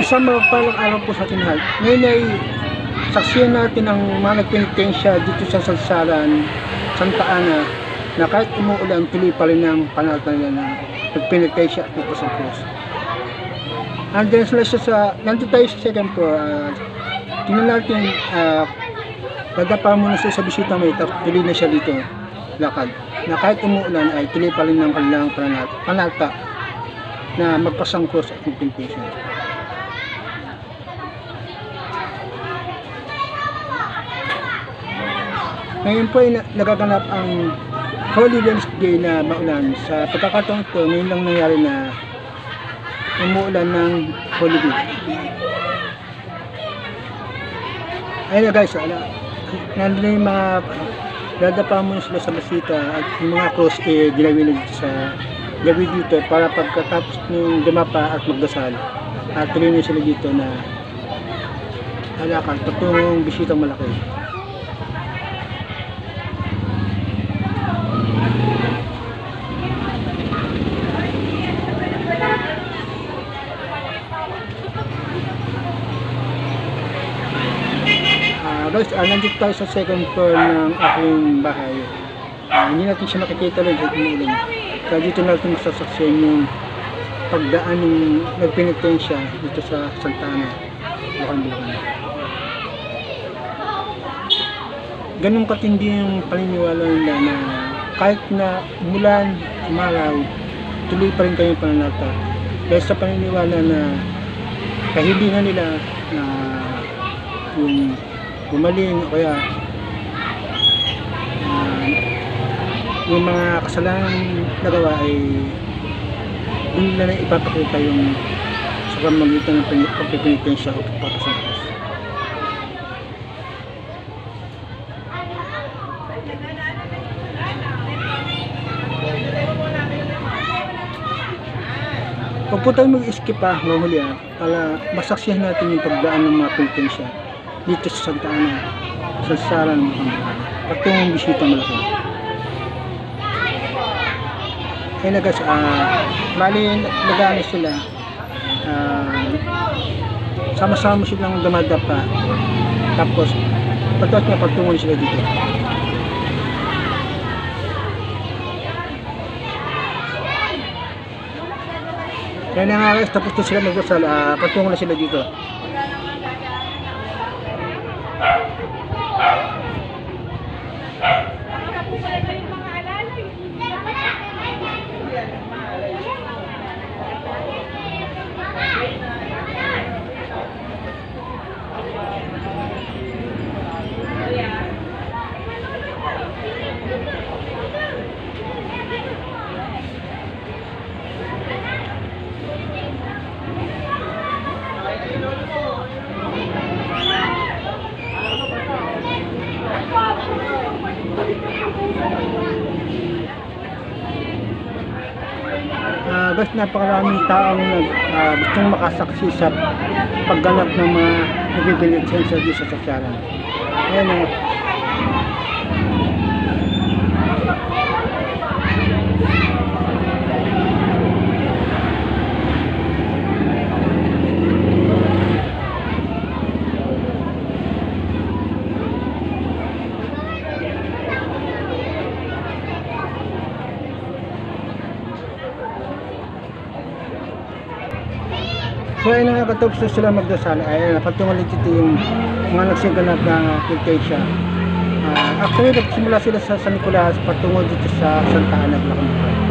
Isang mapagpalang araw po sa ating lahat. Ngayon ay saksiyan natin ang mga nagpenitensya dito sa Salsaran, Santa Ana, na kahit umuulan, tuloy pa rin ang panalatan nila na nagpenitensya at nagpasang cross. Andyan sila nandito tayo sa second floor. Tingnan natin, dadapa muna siya sa bisita may tuloy na siya dito, lakad. Na kahit umuulan ay tuloy pa rin ang kanilang panalta na magpasang cross at nagpenitensya. Ngayon po ay nagaganap ang Holy Wednesday na maulan. Sa pagkakataon ito, ngayon lang nangyari na umuulan ng Holy Week. Ayun na guys, nandun yung mga dadapa muna sila sa basita at yung mga cross ginawin dito sa gabi dito para pagkatapos ng dumapa at magdasal at tuloy na sila dito na alakad patungong bisitang malaki. Guys, nandito tayo sa second floor ng aking bahay. Hindi natin siya makikita rin sa umuulan. Kaya dito natin masasaksiyan yung pagdaan ng nagpenitensya dito sa Santa Ana, Bulacan. Ganun katindi yung paniniwala nila na kahit na umulan, umaraw, tuloy pa rin kayong pananalta. Dahil sa paniniwala na kahilingan nila na yung gumaling o kaya yung mga kasalanan nagawa ay hindi na ipapakita yung sa pamamagitan ng pagpipinitensya o pagpapasangkos. Huwag po tayo mag-skip mahuli para masaksihan natin yung pagdaan ng mga penitensya dito sa Santa Ana, sa Salsaran ng patungong bisita malaki. Ayun na guys, bali nag-ano sila, sama-sama silang dumadapa, tapos pagkatapos niya patungong sila dito. Kaya na nga guys, tapos na sila magdasal, patungong na sila dito. Guys, napakaraming taong gustong makasaksi sa pagganap ng mga nagpipinitensya dito sa Salsaran. Ayan So ayun nga, katapos sila magdasal, ay patungo dito yung mga nagsiganap ng penitensya. Actually, nagsimula sila sa San Nicolas patungo dito sa Santa Ana, Bulacan.